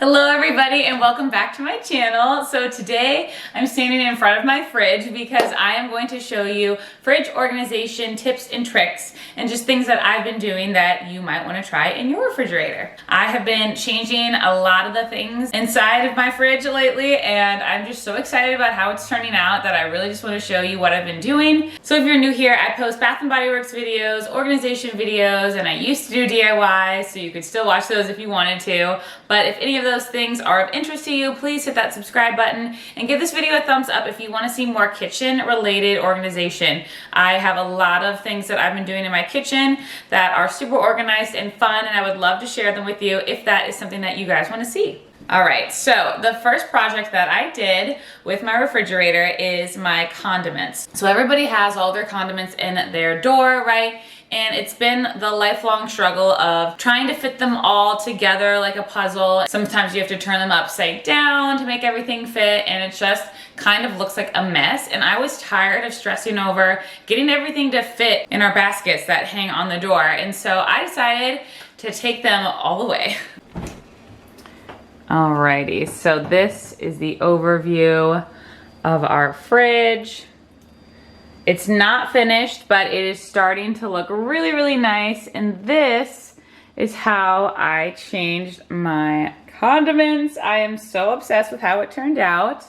Hello everybody and welcome back to my channel. So today I'm standing in front of my fridge because I am going to show you fridge organization tips and tricks and just things that I've been doing that you might want to try in your refrigerator. I have been changing a lot of the things inside of my fridge lately and I'm just so excited about how it's turning out that I really just want to show you what I've been doing. So if you're new here, I post Bath & Body Works videos, organization videos, and I used to do DIY, so you could still watch those if you wanted to. But if any of those things are of interest to you, please hit that subscribe button and give this video a thumbs up if you want to see more kitchen related organization. I have a lot of things that I've been doing in my kitchen that are super organized and fun, and I would love to share them with you if that is something that you guys want to see. All right, so the first project that I did with my refrigerator is my condiments. So everybody has all their condiments in their door, right? And it's been the lifelong struggle of trying to fit them all together like a puzzle. Sometimes you have to turn them upside down to make everything fit, and it just kind of looks like a mess. And I was tired of stressing over getting everything to fit in our baskets that hang on the door. And so I decided to take them all the way. Alrighty, so this is the overview of our fridge. It's not finished, but it is starting to look really, really nice. And this is how I changed my condiments. I am so obsessed with how it turned out.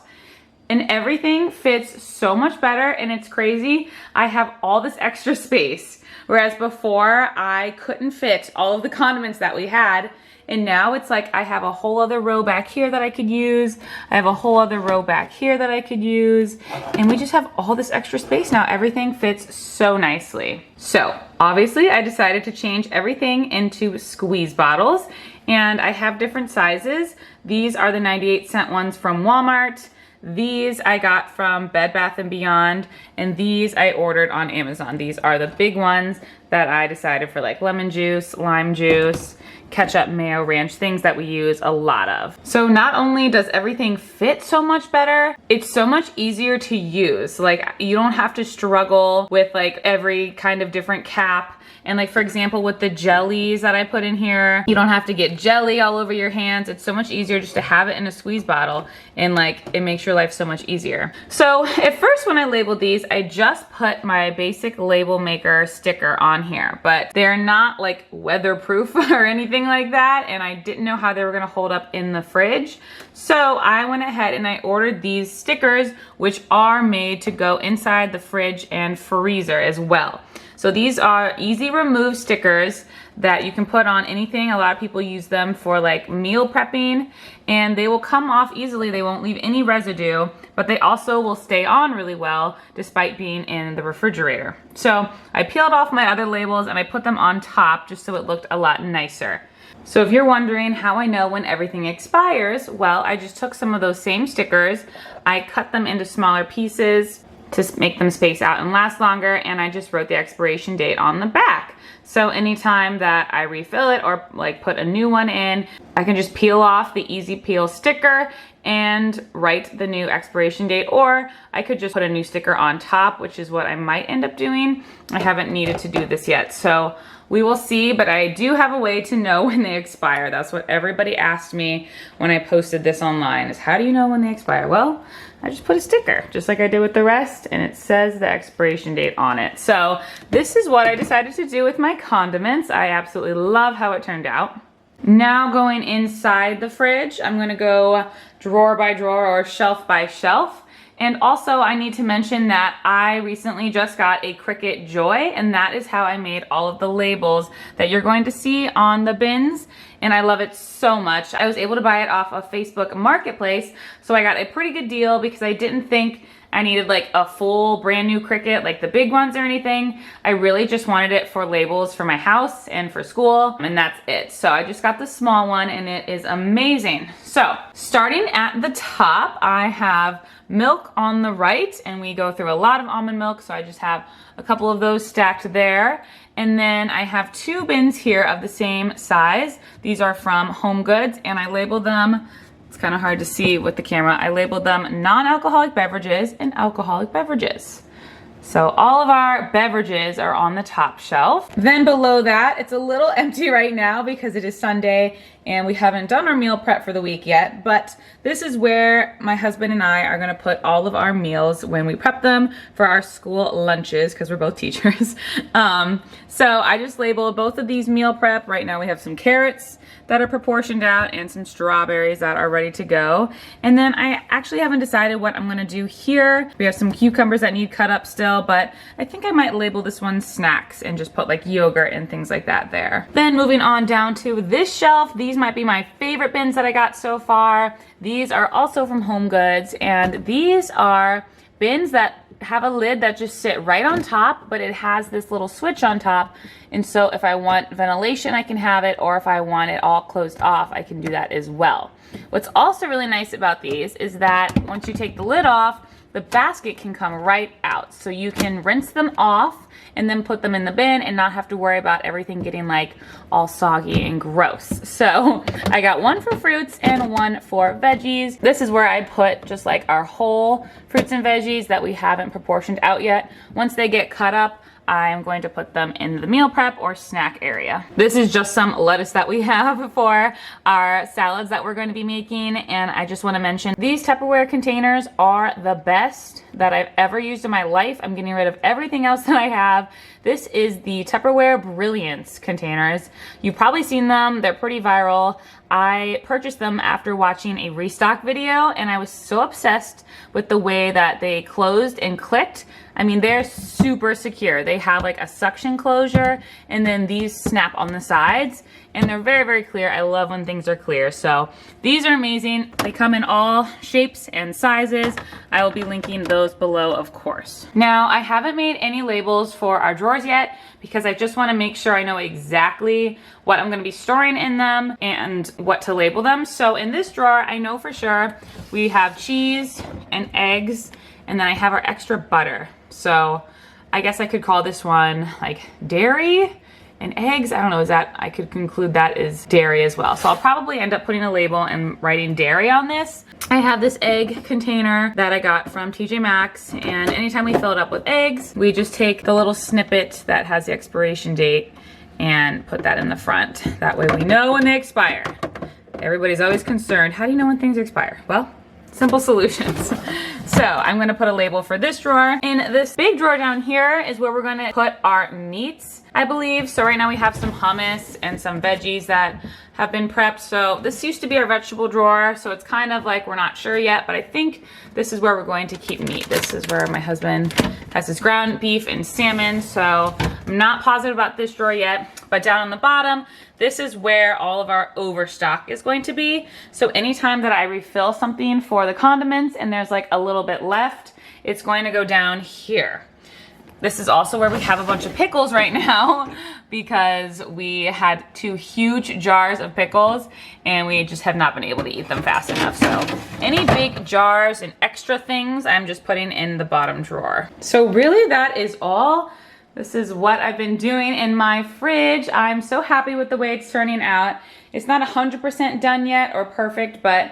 And everything fits so much better, and it's crazy. I have all this extra space, whereas before I couldn't fit all of the condiments that we had. And now it's like I have a whole other row back here that I could use. I have a whole other row back here that I could use. And we just have all this extra space now. Everything fits so nicely. So obviously I decided to change everything into squeeze bottles. And I have different sizes. These are the 98-cent ones from Walmart. These I got from Bed Bath & Beyond, and these I ordered on Amazon. These are the big ones that I decided for, like lemon juice, lime juice, ketchup, mayo, ranch, things that we use a lot of. So not only does everything fit so much better, it's so much easier to use. Like, you don't have to struggle with like every kind of different cap. And like, for example, with the jellies that I put in here, you don't have to get jelly all over your hands. It's so much easier just to have it in a squeeze bottle, and like, it makes your life so much easier. So at first when I labeled these, I just put my basic label maker sticker on here, but they're not like weatherproof or anything like that. And I didn't know how they were gonna hold up in the fridge. So I went ahead and I ordered these stickers, which are made to go inside the fridge and freezer as well. So these are easy remove stickers that you can put on anything. A lot of people use them for like meal prepping, and they will come off easily. They won't leave any residue, but they also will stay on really well despite being in the refrigerator. So I peeled off my other labels and I put them on top just so it looked a lot nicer. So if you're wondering how I know when everything expires, well, I just took some of those same stickers, I cut them into smaller pieces to make them space out and last longer, and I just wrote the expiration date on the back. So anytime that I refill it or like put a new one in, I can just peel off the easy peel sticker and write the new expiration date, or I could just put a new sticker on top, which is what I might end up doing. I haven't needed to do this yet, so we will see, but I do have a way to know when they expire. That's what everybody asked me when I posted this online, is how do you know when they expire? Well, I just put a sticker, just like I did with the rest, and it says the expiration date on it. So this is what I decided to do with my condiments. I absolutely love how it turned out. Now going inside the fridge, I'm gonna go drawer by drawer or shelf by shelf. And also I need to mention that I recently just got a Cricut Joy, and that is how I made all of the labels that you're going to see on the bins. And I love it so much. I was able to buy it off of Facebook Marketplace, so I got a pretty good deal because I didn't think I needed like a full brand new Cricut, like the big ones or anything. I really just wanted it for labels for my house and for school, and that's it. So I just got the small one, and it is amazing. So starting at the top, I have milk on the right, and we go through a lot of almond milk, so I just have a couple of those stacked there. And then I have two bins here of the same size. These are from Home Goods, and I labeled them, it's kind of hard to see with the camera, I labeled them non-alcoholic beverages and alcoholic beverages. So all of our beverages are on the top shelf. Then below that, it's a little empty right now because it is Sunday and we haven't done our meal prep for the week yet, but this is where my husband and I are gonna put all of our meals when we prep them for our school lunches, because we're both teachers. So I just labeled both of these meal prep. Right now we have some carrots that are proportioned out and some strawberries that are ready to go. And then I actually haven't decided what I'm gonna do here. We have some cucumbers that need cut up still, but I think I might label this one snacks and just put like yogurt and things like that there. Then moving on down to this shelf, these might be my favorite bins that I got so far. These are also from Home Goods, and these are bins that have a lid that just sit right on top, but it has this little switch on top. And so if I want ventilation, I can have it, or if I want it all closed off, I can do that as well. What's also really nice about these is that once you take the lid off, the basket can come right out. So you can rinse them off and then put them in the bin and not have to worry about everything getting like all soggy and gross. So I got one for fruits and one for veggies. This is where I put just like our whole fruits and veggies that we haven't proportioned out yet. Once they get cut up, I'm going to put them in the meal prep or snack area. This is just some lettuce that we have for our salads that we're going to be making. And I just want to mention these Tupperware containers are the best that I've ever used in my life. I'm getting rid of everything else that I have. This is the Tupperware Brilliance containers. You've probably seen them. They're pretty viral. I purchased them after watching a restock video, and I was so obsessed with the way that they closed and clicked. I mean, they're super secure. They have like a suction closure, and then these snap on the sides, and they're very, very clear. I love when things are clear. So these are amazing. They come in all shapes and sizes. I will be linking those below, of course. Now, I haven't made any labels for our drawers yet because I just want to make sure I know exactly what I'm going to be storing in them and what to label them. So in this drawer, I know for sure we have cheese and eggs, and then I have our extra butter. So I guess I could call this one like dairy and eggs. I don't know, is that, I could conclude that is dairy as well. So I'll probably end up putting a label and writing dairy on this. I have this egg container that I got from TJ Maxx, and anytime we fill it up with eggs, we just take the little snippet that has the expiration date and put that in the front. That way we know when they expire. Everybody's always concerned, how do you know when things expire? Well, simple solutions. So I'm gonna put a label for this drawer. In this big drawer down here is where we're gonna put our meats, I believe. So right now we have some hummus and some veggies that have been prepped. So this used to be our vegetable drawer, so it's kind of like we're not sure yet, but I think this is where we're going to keep meat. This is where my husband has his ground beef and salmon, so I'm not positive about this drawer yet. But down on the bottom, this is where all of our overstock is going to be. So anytime that I refill something for the condiments and there's like a little bit left, it's going to go down here. This is also where we have a bunch of pickles right now because we had 2 huge jars of pickles and we just have not been able to eat them fast enough. So any big jars and extra things, I'm just putting in the bottom drawer. So really that is all. This is what I've been doing in my fridge. I'm so happy with the way it's turning out. It's not 100% done yet or perfect, but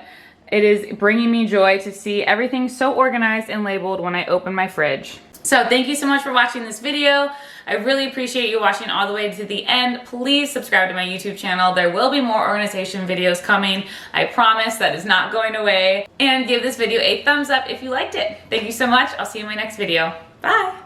it is bringing me joy to see everything so organized and labeled when I open my fridge. So thank you so much for watching this video. I really appreciate you watching all the way to the end. Please subscribe to my YouTube channel. There will be more organization videos coming. I promise that is not going away. And give this video a thumbs up if you liked it. Thank you so much. I'll see you in my next video. Bye.